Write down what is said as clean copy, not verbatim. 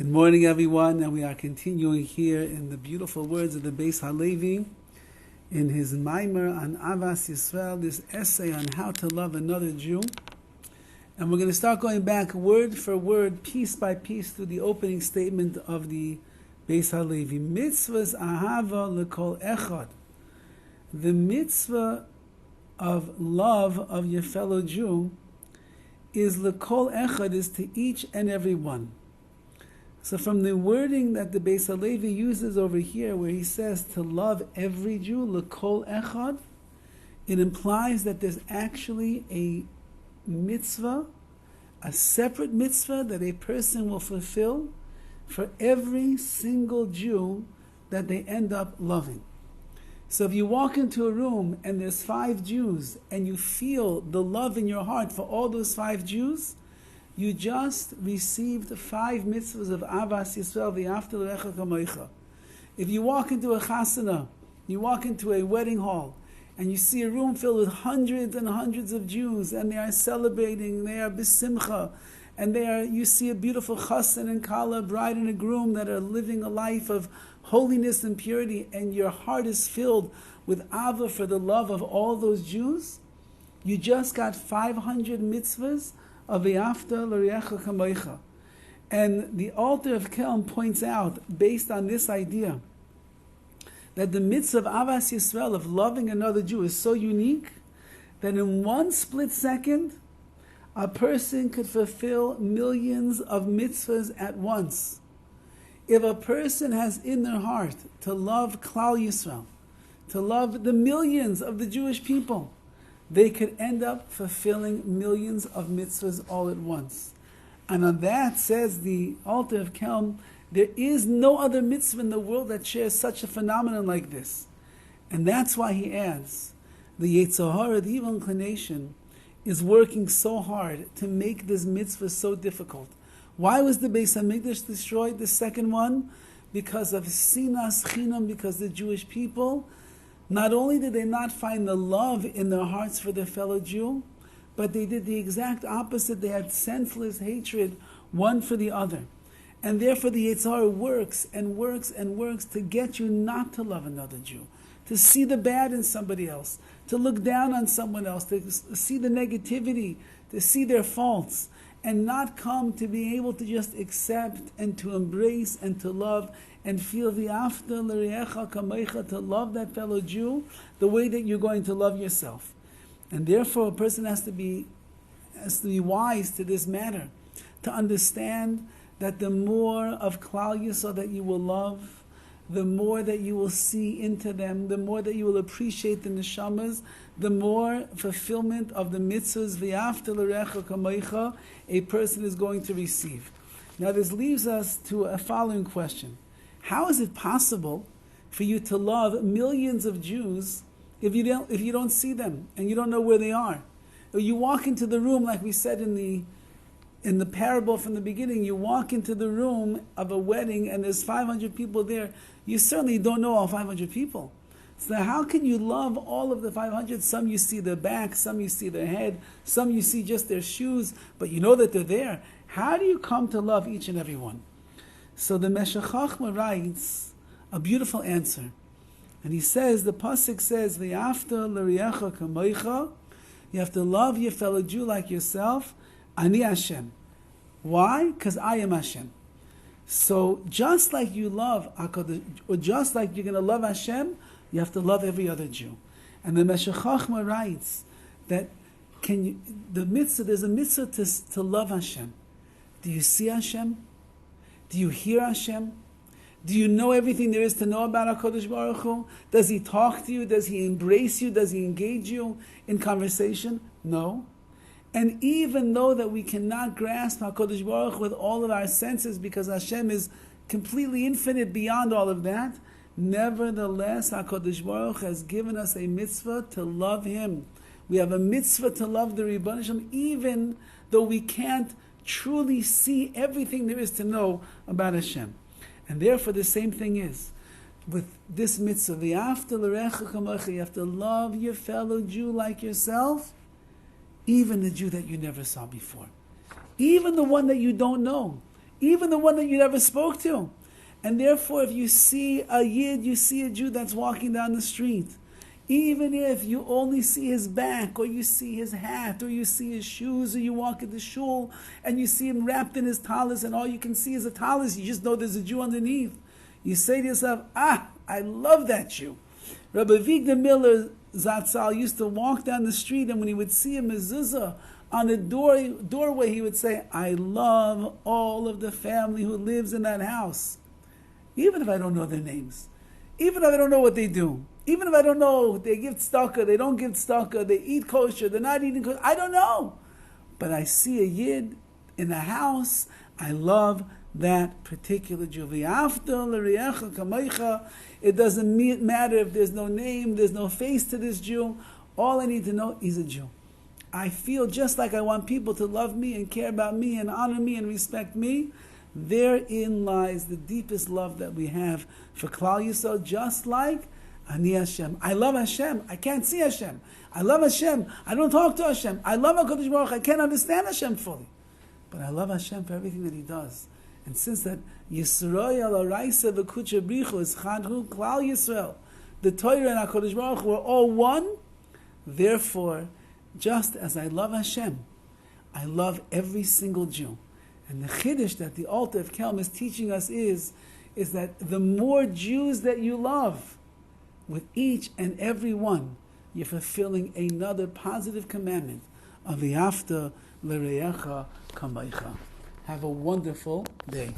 Good morning, everyone, and we are continuing here in the beautiful words of the Beis Halevi in his Mimer on AHAVAS YISRAEL, this essay on how to love another Jew. And we're going to start going back word for word, piece by piece, through the opening statement of the Beis Halevi. Mitzvah's ahava l'kol echad. The mitzvah of love of your fellow Jew is l'kol echad, is to each and every one. So from the wording that the Beis Halevi uses over here, where he says to love every Jew, l'kol echad, it implies that there's actually a mitzvah, a separate mitzvah that a person will fulfill for every single Jew that they end up loving. So if you walk into a room and there's 5 Jews and you feel the love in your heart for all those 5 Jews, you just received 5 mitzvahs of AHAVAS YISRAEL v'yafta l'recha kamocha. If you walk into a chasana, you walk into a wedding hall, and you see a room filled with hundreds and hundreds of Jews, and they are celebrating, they are b'simcha, and you see a beautiful chassan and kala, bride and a groom that are living a life of holiness and purity, and your heart is filled with ava for the love of all those Jews, you just got 500 mitzvahs of v'yafta l'recha kamocha. And the altar of Kelm points out, based on this idea, that the mitzvah of AHAVAS YISRAEL, of loving another Jew, is so unique that in one split second, a person could fulfill millions of mitzvahs at once. If a person has in their heart to love Klal Yisrael, to love the millions of the Jewish people, they could end up fulfilling millions of mitzvahs all at once. And on that, says the altar of Kelm, there is no other mitzvah in the world that shares such a phenomenon like this. And that's why he adds, the Yetzer Hara, the evil inclination, is working so hard to make this mitzvah so difficult. Why was the Beis HaMikdash destroyed, the second one? Because of sinas chinam, because the Jewish people, not only did they not find the love in their hearts for their fellow Jew, but they did the exact opposite. They had senseless hatred one for the other. And therefore the Yetzer Hara works and works and works to get you not to love another Jew, to see the bad in somebody else, to look down on someone else, to see the negativity, to see their faults, and not come to be able to just accept and to embrace and to love and feel v'yafta l'recha kamocha, to love that fellow Jew the way that you're going to love yourself. And therefore a person has to be wise to this matter, to understand that the more of Klal Yisrael that you will love, the more that you will see into them, the more that you will appreciate the neshamas, the more fulfillment of the mitzvahs v'yafta l'recha kamocha a person is going to receive. Now this leaves us to a following question. How is it possible for you to love millions of Jews if you don't see them and you don't know where they are? Or you walk into the room, like we said in the parable from the beginning, you walk into the room of a wedding and there's 500 people there. You certainly don't know all 500 people. So how can you love all of the 500? Some you see their back, some you see their head, some you see just their shoes, but you know that they're there. How do you come to love each and every one? So the Meshech Chochmah writes a beautiful answer. And he says, the Pasuk says, v'yafta l'recha kamocha, you have to love your fellow Jew like yourself. Ani Hashem. Why? Because I am Hashem. So just like you love HaKadosh, or just like you're going to love Hashem, you have to love every other Jew. And the Meshech Chochmah writes that there's a mitzvah to love Hashem. Do you see Hashem? Do you hear Hashem? Do you know everything there is to know about HaKadosh Baruch Hu? Does He talk to you? Does He embrace you? Does He engage you in conversation? No. And even though that we cannot grasp HaKadosh Baruch Hu with all of our senses, because Hashem is completely infinite beyond all of that, nevertheless HaKadosh Baruch Hu has given us a mitzvah to love Him. We have a mitzvah to love the Rebbeinu Shalom, even though we can't truly see everything there is to know about Hashem. And therefore the same thing is with this mitzvah, v'yafta l'recha kamocha, you have to love your fellow Jew like yourself, even the Jew that you never saw before, even the one that you don't know. even the one that you never spoke to. And therefore, if you see a Yid, you see a Jew that's walking down the street, even if you only see his back, or you see his hat, or you see his shoes, or you walk into shul and you see him wrapped in his talis, and all you can see is a talis, you just know there's a Jew underneath. You say to yourself, I love that Jew. Rabbi Vigda Miller Zatzal used to walk down the street, and when he would see a mezuzah on the doorway, he would say, I love all of the family who lives in that house. Even if I don't know their names. Even if I don't know what they do. Even if I don't know they give tzedakah, they don't give tzedakah, they eat kosher, they're not eating kosher. I don't know. But I see a Yid in a house. I love that particular Jew. It doesn't matter if there's no name, there's no face to this Jew. All I need to know, he's a Jew. I feel just like I want people to love me and care about me and honor me and respect me. Therein lies the deepest love that we have for Klal Yisrael, just like Ani Hashem. I love Hashem. I can't see Hashem. I love Hashem. I don't talk to Hashem. I love HaKadosh Baruch Hu. I can't understand Hashem fully. But I love Hashem for everything that He does. And since that YISRAEL Araisa V'Kucha Brichu is Chadhu Klal Yisrael, the Torah and HaKadosh Baruch Hu were all one, therefore, just as I love Hashem, I love every single Jew. And the chiddush that the Alter of Kelm is teaching us is that the more Jews that you love, with each and every one, you're fulfilling another positive commandment of V'yafta l'reyecha kamaycha. Have a wonderful day.